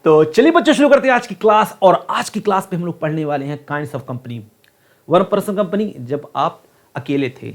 तो चलिए बच्चों शुरू करते हैं आज की क्लास। और आज की क्लास पे हम लोग पढ़ने वाले हैं kinds of company. One person company जब आप अकेले थे,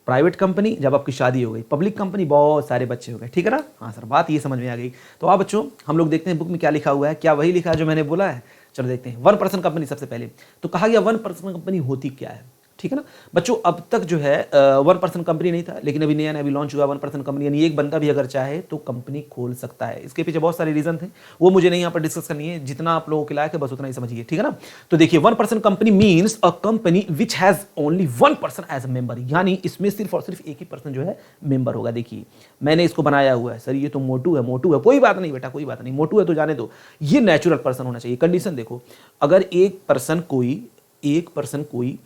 प्राइवेट कंपनी जब आपकी शादी हो गई, पब्लिक कंपनी बहुत सारे बच्चे हो गए। ठीक है ना? हाँ सर, बात ये समझ में आ गई। तो आप बच्चों हम लोग देखते हैं बुक में क्या लिखा हुआ है, क्या वही लिखा है जो मैंने बोला है? चलो देखते हैं। वन पर्सन कंपनी सबसे पहले तो कहा गया वन पर्सन कंपनी होती क्या है। ठीक है ना बच्चों, अब तक जो है वन पर्सन कंपनी नहीं था, लेकिन अभी नया नया अभी लॉन्च हुआ वन पर्सन कंपनी, यानी एक बंदा भी अगर चाहे तो कंपनी खोल सकता है। इसके पीछे बहुत सारे रीजन थे, वो मुझे नहीं यहाँ पर डिस्कस करनी है। जितना आप लोगों के लायक है बस उतना ही समझिए। ठीक है ना? तो देखिए, one person company means a company which has only one person as a member, यानी इसमें सिर्फ और सिर्फ एक ही पर्सन जो है मेंबर होगा। देखिए मैंने इसको बनाया हुआ है, सर ये तो मोटू है। मोटू है कोई बात नहीं बेटा, कोई बात नहीं, मोटू है तो जाने दो। ये नेचुरल पर्सन होना चाहिए। कंडीशन देखो, अगर एक पर्सन कोई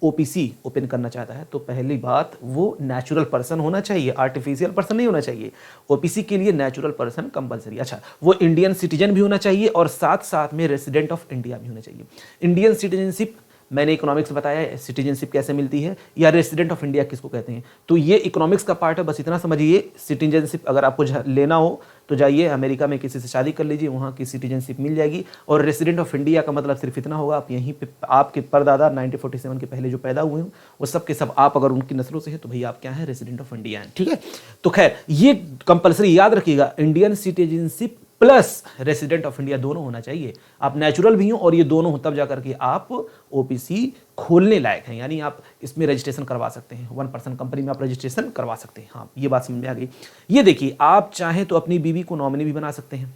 ओपीसी ओपन करना चाहता है तो पहली बात वो नेचुरल पर्सन होना चाहिए, आर्टिफिशियल पर्सन नहीं होना चाहिए। ओपीसी के लिए नेचुरल पर्सन कंपलसरी। अच्छा, वो इंडियन सिटीजन भी होना चाहिए और साथ साथ में रेसिडेंट ऑफ इंडिया भी होना चाहिए। इंडियन सिटीजनशिप मैंने इकोनॉमिक्स बताया है, सिटीजनशिप कैसे मिलती है, या रेसिडेंट ऑफ इंडिया किसको कहते हैं, तो ये इकोनॉमिक्स का पार्ट है। बस इतना समझिए। सिटीजनशिप अगर आपको लेना हो तो जाइए अमेरिका में किसी से शादी कर लीजिए, वहाँ की सिटीजनशिप मिल जाएगी। और रेसिडेंट ऑफ इंडिया का मतलब सिर्फ इतना होगा, आप यहीं पे आपके परदादा 1947 के पहले जो पैदा हुए हैं वो सब के सब आप अगर उनकी नस्लों से हैं तो भैया आप क्या हैं, रेसिडेंट ऑफ इंडिया हैं। ठीक है? तो खैर ये कंपलसरी याद रखिएगा, Indian citizenship plus resident of India दोनों होना चाहिए। आप नेचुरल भी हो और ये दोनों हो तब जाकर के आप ओपीसी खोलने लायक हैं, यानी आप इसमें रजिस्ट्रेशन करवा सकते हैं। वन पर्सन कंपनी में आप रजिस्ट्रेशन करवा सकते हैं। हाँ, ये बात समझ में आ गई। ये देखिए, आप चाहें तो अपनी बीवी को नॉमिनी भी बना सकते हैं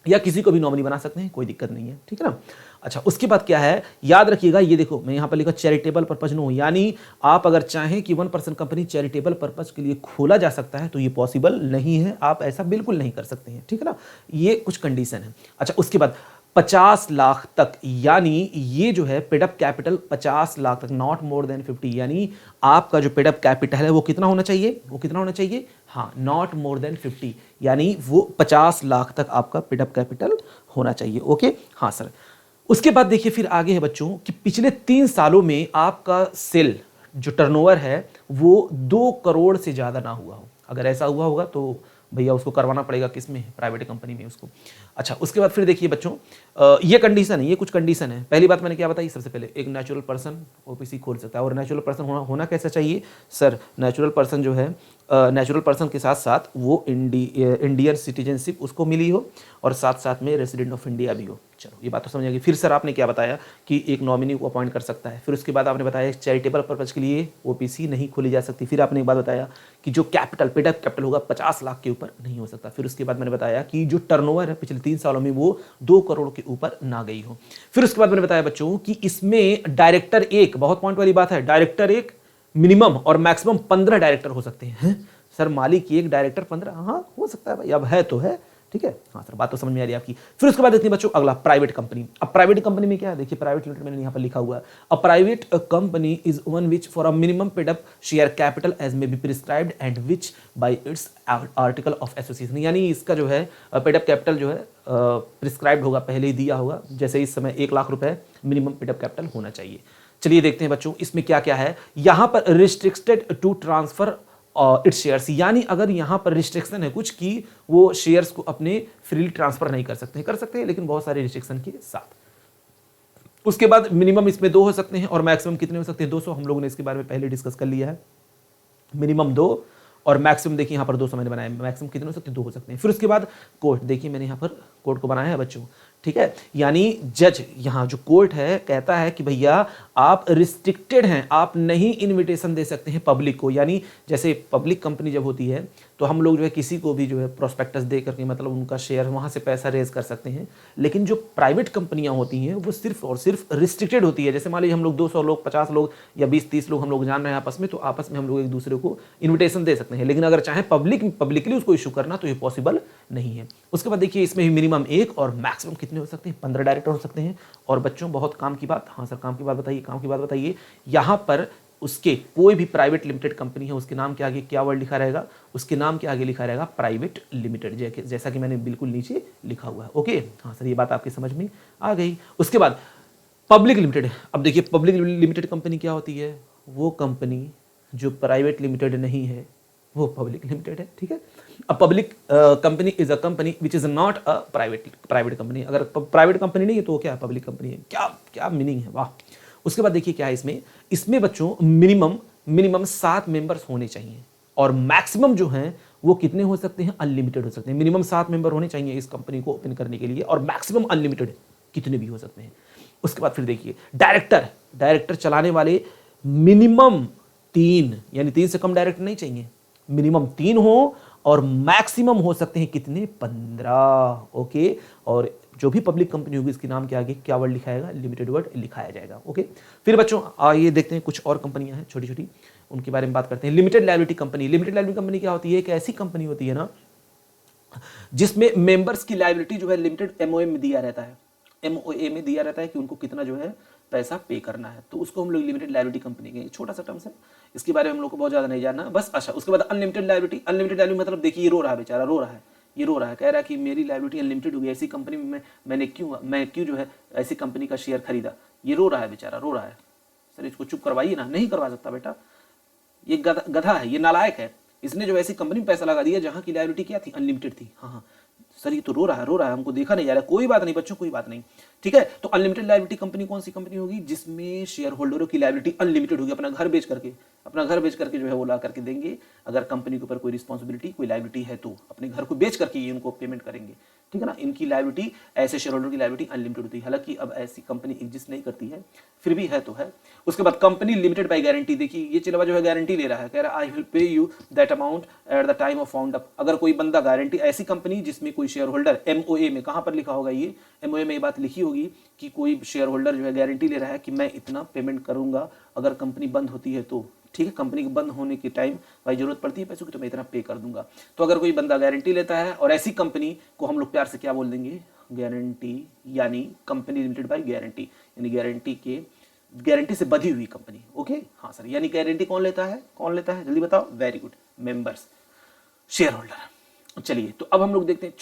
या किसी को भी नॉमिनी बना सकते हैं, कोई दिक्कत नहीं है। ठीक है ना? अच्छा, उसके बाद क्या है याद रखिएगा, ये देखो मैं यहां पर लिखा चैरिटेबल पर्पज नो, यानी आप अगर चाहें कि one person company charitable purpose के लिए खोला जा सकता है तो ये पॉसिबल नहीं है, आप ऐसा बिल्कुल नहीं कर सकते हैं। ठीक है ना? ये कुछ कंडीशन है। अच्छा, उसके बाद 50 लाख तक, यानी ये जो है पेडअप कैपिटल 50 लाख तक, नॉट मोर देन 50, यानी आपका जो पेडअप कैपिटल है वो कितना होना चाहिए, हाँ, नॉट मोर देन 50, यानी वो 50 लाख तक आपका पेडअप कैपिटल होना चाहिए। ओके, हाँ सर। उसके बाद देखिए फिर आगे है बच्चों कि पिछले 3 सालों में आपका सेल जो टर्नओवर है वो 2 करोड़ से ज्यादा ना हुआ हो। अगर ऐसा हुआ होगा तो भैया उसको करवाना पड़ेगा किसमें, प्राइवेट कंपनी में उसको। अच्छा, उसके बाद फिर देखिए बच्चों, ये कंडीशन है, ये कुछ कंडीशन है। पहली बात मैंने क्या बताई, सबसे पहले एक नेचुरल पर्सन ओपीसी खोल सकता है। और नेचुरल पर्सन होना कैसा चाहिए सर? नेचुरल पर्सन जो है, नेचुरल पर्सन के साथ साथ वो इंडियन सिटीजनशिप उसको मिली हो और साथ साथ में रेसिडेंट ऑफ इंडिया भी हो। चलो ये बात तो समझ आ गई। फिर सर आपने क्या बताया कि एक नॉमिनी को अपॉइंट कर सकता है। फिर उसके बाद आपने बताया चैरिटेबल पर्पज के लिए ओपीसी नहीं खोली जा सकती। फिर आपने एक बात बताया कि जो कैपिटल पेडअप कैपिटल होगा 50 लाख के ऊपर नहीं हो सकता। फिर उसके बाद मैंने बताया कि जो टर्नओवर है पिछले 3 सालों में वो 2 करोड़ के ऊपर ना गई हो। फिर उसके बाद मैंने बताया बच्चों कि इसमें डायरेक्टर एक, बहुत पॉइंट वाली बात है, डायरेक्टर एक मिनिमम और मैक्सिमम 15 डायरेक्टर हो सकते हैं। सर मालिक एक डायरेक्टर 15, हाँ हो सकता है भाई, अब है तो है। ठीक है? हाँ सर, बात तो समझ में आ रही है आपकी। फिर उसके बाद देखते हैं बच्चों अगला प्राइवेट कंपनी। अब प्राइवेट कंपनी में क्या है, देखिए प्राइवेट लिमिटेड मैंने यहाँ पर लिखा हुआ है, a private company is one which for a minimum paid up share capital as may be prescribed and which by its article of association, यानी इसका जो है पेड अप कैपिटल जो है प्रिस्क्राइब्ड होगा, पहले ही दिया होगा। जैसे इस समय 1 लाख रुपए मिनिमम पेड अप कैपिटल होना चाहिए। चलिए देखते हैं बच्चों इसमें क्या क्या है। यहां पर restricted to transfer its shares, यानी अगर यहां पर रिस्ट्रिक्शन है कुछ कि वो शेयर्स को अपने फ्रीली ट्रांसफर नहीं कर सकते हैं, लेकिन बहुत सारे रिस्ट्रिक्शन के साथ। उसके बाद मिनिमम इसमें 2 हो सकते हैं और मैक्सिमम कितने हो सकते हैं, 200। हम लोगों ने इसके बारे में पहले डिस्कस कर लिया है। मिनिमम 2 और मैक्सिमम देखिए यहाँ पर 200 मैंने बनाया, मैक्सिमम कितने हो सकते हैं, 2 हो सकते हैं। फिर उसके बाद कोर्ट, देखिए मैंने यहाँ पर कोर्ट को बनाया है बच्चों। ठीक है? यानी जज, यहाँ जो कोर्ट है कहता है कि भैया आप रिस्ट्रिक्टेड हैं, आप नहीं इनविटेशन दे सकते हैं पब्लिक को। यानी जैसे पब्लिक कंपनी जब होती है तो हम लोग जो है किसी को भी जो है प्रोस्पेक्टस दे करके मतलब उनका शेयर वहाँ से पैसा रेज कर सकते हैं। लेकिन जो प्राइवेट कंपनियाँ होती हैं वो सिर्फ और सिर्फ रिस्ट्रिक्टेड होती है। जैसे मान लीजिए हम लोग 200 लोग, 50 लोग या 20-30 लोग हम लोग जान रहे हैं आपस में, तो आपस में हम लोग एक दूसरे को इन्विटेशन दे सकते हैं। लेकिन अगर चाहे पब्लिकली उसको इशू करना तो ये पॉसिबल नहीं है। उसके बाद देखिए इसमें भी मिनिमम 1 और मैक्सिमम कितने हो सकते हैं, 15 डायरेक्टर हो सकते हैं। और बच्चों बहुत काम की बात, हाँ सर काम की बात बताइए, काम की बात बताइए। यहाँ पर उसके कोई भी प्राइवेट लिमिटेड कंपनी है उसके नाम के आगे क्या वर्ड लिखा रहेगा, उसके नाम के आगे लिखा रहेगा प्राइवेट लिमिटेड, जैसा कि मैंने बिल्कुल नीचे लिखा हुआ है। ओके, हाँ सर ये बात आपकी समझ में आ गई। उसके बाद पब्लिक लिमिटेड। अब देखिए पब्लिक लिमिटेड कंपनी क्या होती है, वो कंपनी जो प्राइवेट लिमिटेड नहीं है वो पब्लिक लिमिटेड है, ठीक है। A public company is a company which is not a private company. अगर प्राइवेट कंपनी नहीं है तो क्या पब्लिक कंपनी है? क्या क्या मीनिंग है, वाह। उसके बाद देखिए क्या है इसमें बच्चों मिनिमम 7 मेंबर्स होने चाहिए, और मैक्सिमम जो है वो कितने हो सकते हैं? अनलिमिटेड हो सकते हैं। मिनिमम 7 मेंबर होने चाहिए इस कंपनी को ओपन करने के लिए, और मैक्सिमम अनलिमिटेड कितने भी हो सकते हैं। उसके बाद फिर देखिए डायरेक्टर चलाने वाले मिनिमम 3, यानी 3 से कम डायरेक्टर नहीं चाहिए, मिनिमम 3 हो, और मैक्सिमम हो सकते हैं कितने? 15। ओके। और जो भी पब्लिक कंपनी होगी इसके नाम के आगे क्या वर्ड लिखाएगा? लिमिटेड वर्ड लिखाया जाएगा। ओके। फिर बच्चों आइए देखते हैं कुछ और कंपनियां हैं छोटी छोटी, उनके बारे में बात करते हैं। Limited liability company. Limited liability company क्या होती है? एक ऐसी कंपनी होती है ना जिसमें मेंबर्स की लायबिलिटी जो है लिमिटेड एमओए में दिया रहता है, एमओए में दिया रहता है कि उनको कितना जो है पैसा पे करना है, तो उसको हम लोग लिमिटेड लायबिलिटी कंपनी के, छोटा सा टर्म्स है, इसके बारे में हम लोग को बहुत ज्यादा नहीं जानना बस। अच्छा, उसके बाद अनलिमिटेड लायबिलिटी मतलब देखिए ये रो रहा है बेचारा, रो रहा है, ये रो रहा है, कह रहा है कि मेरी लायबिलिटी अनलिमिटेड हो गई, ऐसी कंपनी में मैं क्यों जो है ऐसी कंपनी का शेयर खरीदा। ये रो रहा है बेचारा, रो रहा है। सर इसको चुप करवाइए ना। नहीं करवा सकता बेटा, ये गधा है, ये नालायक है। इसने जो ऐसी कंपनी में पैसा लगा दिया जहां की लायबिलिटी क्या थी? अनलिमिटेड थी। हाँ, सर ये तो रो रहा है, हमको देखा नहीं जा रहा है। कोई बात नहीं बच्चों, कोई बात नहीं, ठीक है। तो अनलिमिटेड लायबिलिटी कंपनी कौन सी कंपनी होगी? जिसमें शेयर होल्डरों की लायबिलिटी अनलिमिटेड होगी, अपना घर बेच करके जो है वो ला करके देंगे। अगर कंपनी के ऊपर कोई रिस्पॉन्सिबिलिटी, कोई लायबिलिटी है तो अपने घर को बेच करके ये उनको पेमेंट करेंगे, ठीक है ना। इनकी लायबिलिटी, ऐसे शेयर होल्डर की लायबिलिटी अनलिमिटेड होती है। हालांकि अब ऐसी कंपनी एग्जिस्ट नहीं करती है, फिर भी है तो है। उसके बाद कंपनी लिमिटेड बाय गारंटी। देखिए ये चिलवा जो है गारंटी ले रहा है, कह रहा है I will pay you that amount at the time of found up. अगर कोई बंदा गारंटी, ऐसी कंपनी जिसमें कोई शेयर होल्डर एमओए में, कहां पर लिखा होगा ये? एमओए में ये बात लिखी होगी कि कोई शेयर होल्डर जो है गारंटी ले रहा है कि मैं इतना पेमेंट करूंगा अगर कंपनी बंद होती है तो, ठीक है। कंपनी के बंद होने के टाइम भाई जरूरत पड़ती है पैसों की तो मैं इतना पे कर दूंगा। तो अगर कोई बंदा गारंटी लेता है, और ऐसी कंपनी को हम लोग प्यार से क्या बोल देंगे? गारंटी, यानी कंपनी लिमिटेड बाय गारंटी, यानी गारंटी से बधी हुई कंपनी। ओके, हाँ सर, यानी गारंटी कौन लेता है जल्दी बताओ? Very good, members, share holder. चलिए तो अब हम लोग देखते हैं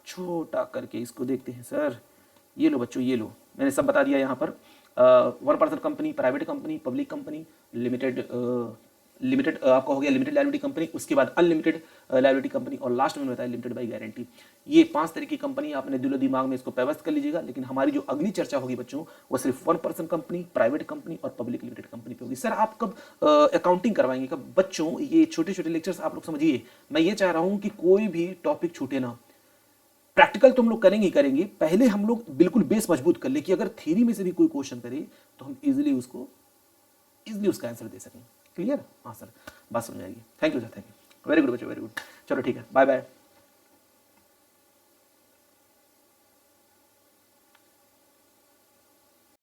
छोटा करके इसको देखते हैं। सर ये लो बच्चों, ये लो, मैंने सब बता दिया यहाँ पर। 1% company, private company, public company, limited आपका हो गया लिमिटेड लायबिलिटी कंपनी, उसके बाद अनलिमिटेड लायबिलिटी कंपनी, और लास्ट में बताया लिमिटेड बाय गारंटी। ये 5 तरह की कंपनी आपने दिलो दिमाग में इसको व्यवस्थित कर लीजिएगा। लेकिन हमारी जो अगली चर्चा होगी बच्चों वो सिर्फ 1% कंपनी, प्राइवेट कंपनी और पब्लिक लिमिटेड कंपनी पे होगी। सर आप कब अकाउंटिंग करवाएंगे कब? बच्चों ये छोटे छोटे लेक्चर्स आप लोग समझिए, मैं ये चाह रहा हूँ कि कोई भी टॉपिक छूटे ना। प्रैक्टिकल तो हम लोग करेंगे ही करेंगे, पहले हम लोग बिल्कुल बेस मजबूत कर ले कि अगर थ्योरी में से भी कोई क्वेश्चन करे तो हम इजीली उसका आंसर दे सकें। क्लियर? हाँ सर, बात समझ आएगी। Thank you sir, thank you, very good बच्चों, वेरी गुड। चलो ठीक है, बाय बाय।